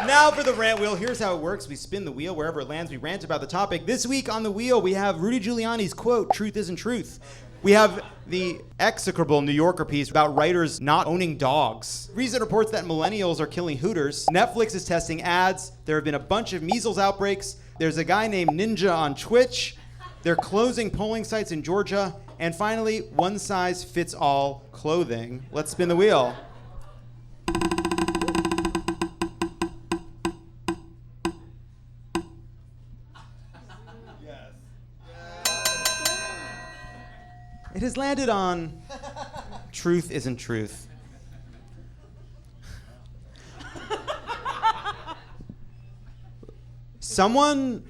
Now for the Rant Wheel. Here's how it works. We spin the wheel. Wherever it lands, we rant about the topic. This week on the wheel, we have Rudy Giuliani's quote, "Truth isn't truth." We have the execrable New Yorker piece about writers not owning dogs. Reason reports that millennials are killing Hooters. Netflix is testing ads. There have been a bunch of measles outbreaks. There's a guy named Ninja on Twitch. They're closing polling sites in Georgia. And finally, one-size-fits-all clothing. Let's spin the wheel. It has landed on truth isn't truth. Someone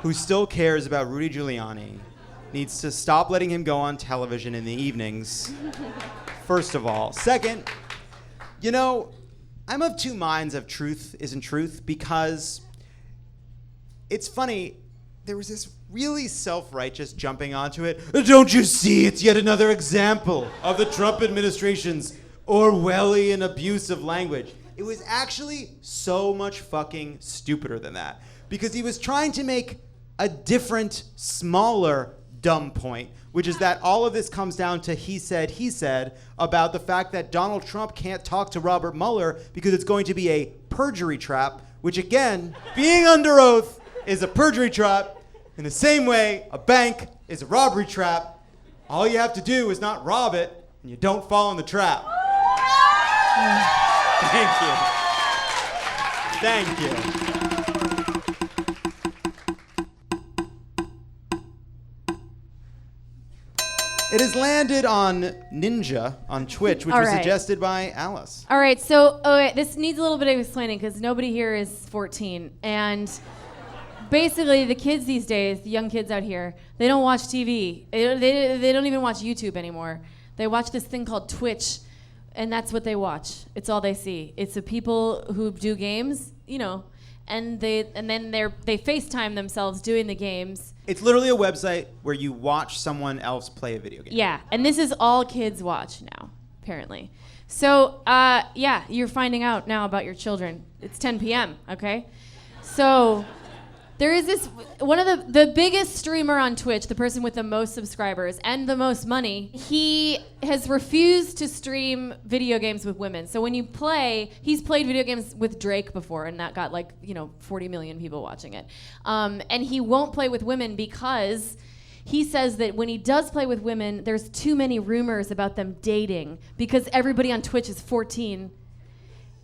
who still cares about Rudy Giuliani needs to stop letting him go on television in the evenings, first of all. Second, you know, I'm of two minds of truth isn't truth because it's funny. There was this really self-righteous jumping onto it. Don't you see? It's yet another example of the Trump administration's Orwellian abuse of language. It was actually so much fucking stupider than that because he was trying to make a different, smaller, dumb point, which is that all of this comes down to he said about the fact that Donald Trump can't talk to Robert Mueller because it's going to be a perjury trap, which again, being under oath, is a perjury trap. In the same way, a bank is a robbery trap. All you have to do is not rob it, and you don't fall in the trap. Thank you. Thank you. It has landed on Ninja on Twitch, which was suggested by Alice. All right, so this needs a little bit of explaining because nobody here is 14. And basically, the kids these days, the young kids out here, they don't watch TV. They don't even watch YouTube anymore. They watch this thing called Twitch, and that's what they watch. It's all they see. It's the people who do games, you know, and then they FaceTime themselves doing the games. It's literally a website where you watch someone else play a video game. Yeah, and this is all kids watch now, apparently. So, yeah, you're finding out now about your children. It's 10 p.m., okay? So there is this, one of the biggest streamer on Twitch, the person with the most subscribers and the most money, he has refused to stream video games with women. So when you play, he's played video games with Drake before, and that got 40 million people watching it. And he won't play with women because he says that when he does play with women, there's too many rumors about them dating because everybody on Twitch is 14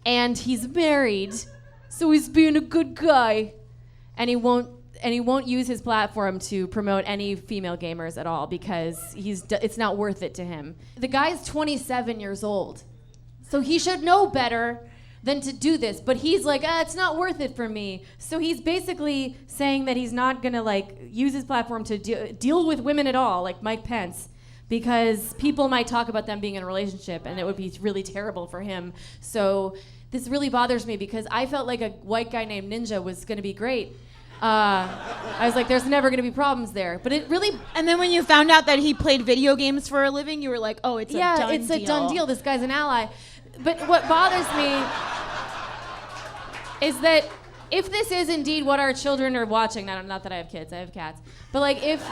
and he's married, so he's being a good guy. And he won't use his platform to promote any female gamers at all because it's not worth it to him. The guy's 27 years old, so he should know better than to do this. But he's like, it's not worth it for me. So he's basically saying that he's not gonna use his platform to deal with women at all, like Mike Pence, because people might talk about them being in a relationship, and it would be really terrible for him. So this really bothers me because I felt like a white guy named Ninja was gonna be great. I was like, there's never going to be problems there. But it really... And then when you found out that he played video games for a living, you were like, oh, it's a done deal. Yeah, it's a done deal. This guy's an ally. But what bothers me is that if this is indeed what our children are watching, not that I have kids, I have cats, but if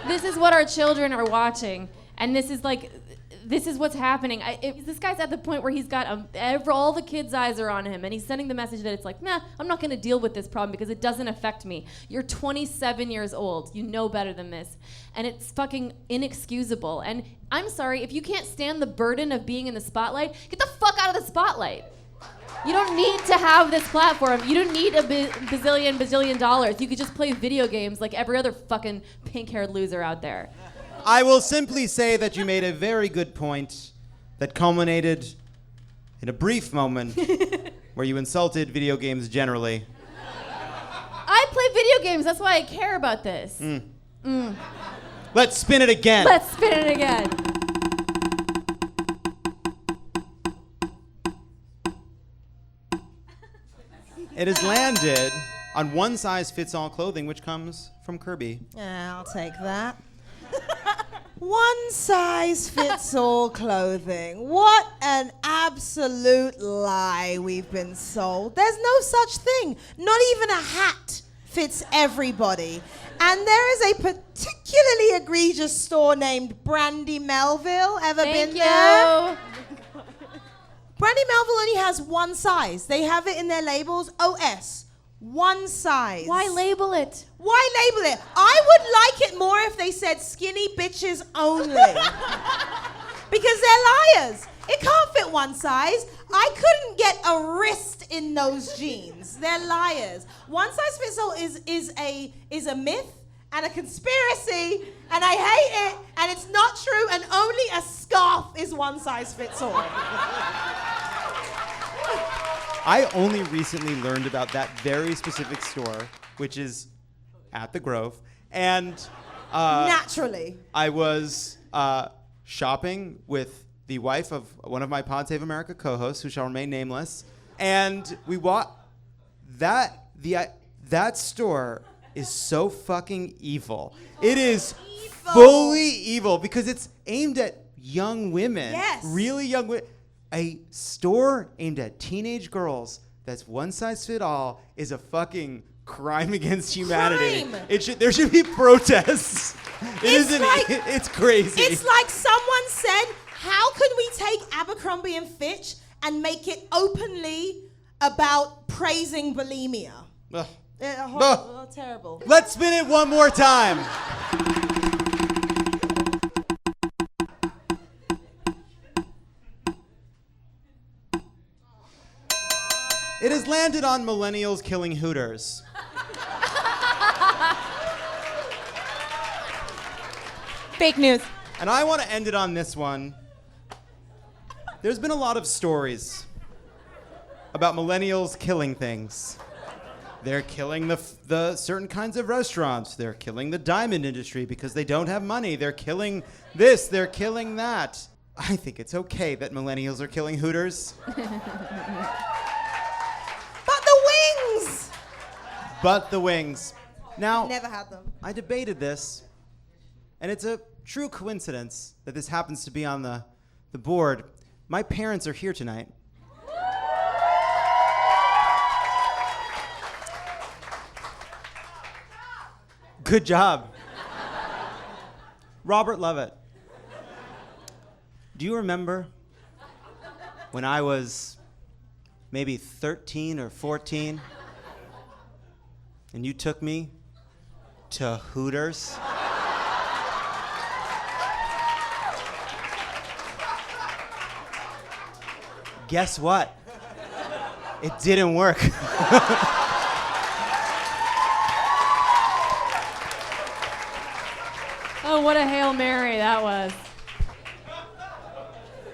this is what our children are watching, and this is what's happening. This guy's at the point where he's got all the kids' eyes are on him, and he's sending the message that it's nah, I'm not going to deal with this problem because it doesn't affect me. You're 27 years old. You know better than this. And it's fucking inexcusable. And I'm sorry, if you can't stand the burden of being in the spotlight, get the fuck out of the spotlight. You don't need to have this platform. You don't need a bazillion dollars. You could just play video games like every other fucking pink-haired loser out there. I will simply say that you made a very good point that culminated in a brief moment where you insulted video games generally. I play video games. That's why I care about this. Let's spin it again. Let's spin it again. It has landed on one-size-fits-all clothing, which comes from Kirby. Yeah, I'll take that. One size fits all clothing. What an absolute lie we've been sold. There's no such thing. Not even a hat fits everybody. And there is a particularly egregious store named Brandy Melville. Ever been there? Brandy Melville only has one size. They have it in their labels, OS. One size. Why label it? Why label it? I would like it more if they said skinny bitches only. Because they're liars. It can't fit one size. I couldn't get a wrist in those jeans. They're liars. One size fits all is a myth and a conspiracy, and I hate it, and it's not true, and only a scarf is one size fits all. I only recently learned about that very specific store, which is at the Grove, and Naturally. I was shopping with the wife of one of my Pod Save America co-hosts, who shall remain nameless, and we walked. That store is so fucking evil. It is fully evil because it's aimed at young women. Yes. Really young women. A store aimed at teenage girls that's one size fit all is a fucking crime against humanity. Crime. There should be protests. It's crazy. It's like someone said, how can we take Abercrombie and Fitch and make it openly about praising bulimia? Ugh. Terrible. Let's spin it one more time. It has landed on millennials killing Hooters. Fake news. And I want to end it on this one. There's been a lot of stories about millennials killing things. They're killing the certain kinds of restaurants. They're killing the diamond industry because they don't have money. They're killing this. They're killing that. I think it's okay that millennials are killing Hooters. But the wings. Now, Never had them. I debated this, and it's a true coincidence that this happens to be on the board. My parents are here tonight. Good job. Robert Lovett. Do you remember when I was maybe 13 or 14? And you took me to Hooters? Guess what? It didn't work. Oh, what a Hail Mary that was.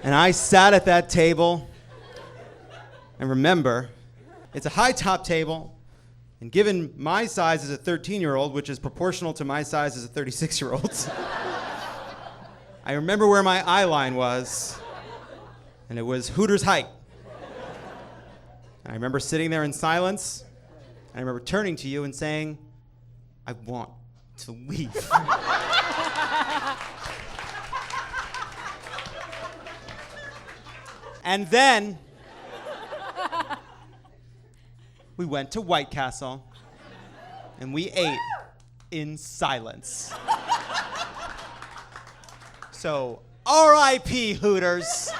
And I sat at that table, and remember, it's a high top table. And given my size as a 13-year-old, which is proportional to my size as a 36-year-old, I remember where my eye line was, and it was Hooters height. And I remember sitting there in silence, and I remember turning to you and saying, I want to leave. And then we went to White Castle, and we ate in silence. So, R.I.P. Hooters.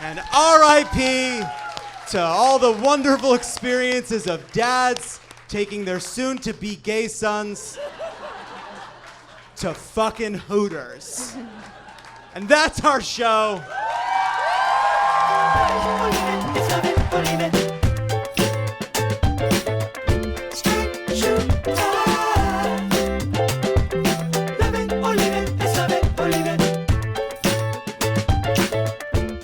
And R.I.P. to all the wonderful experiences of dads taking their soon-to-be gay sons to fucking Hooters. And that's our show.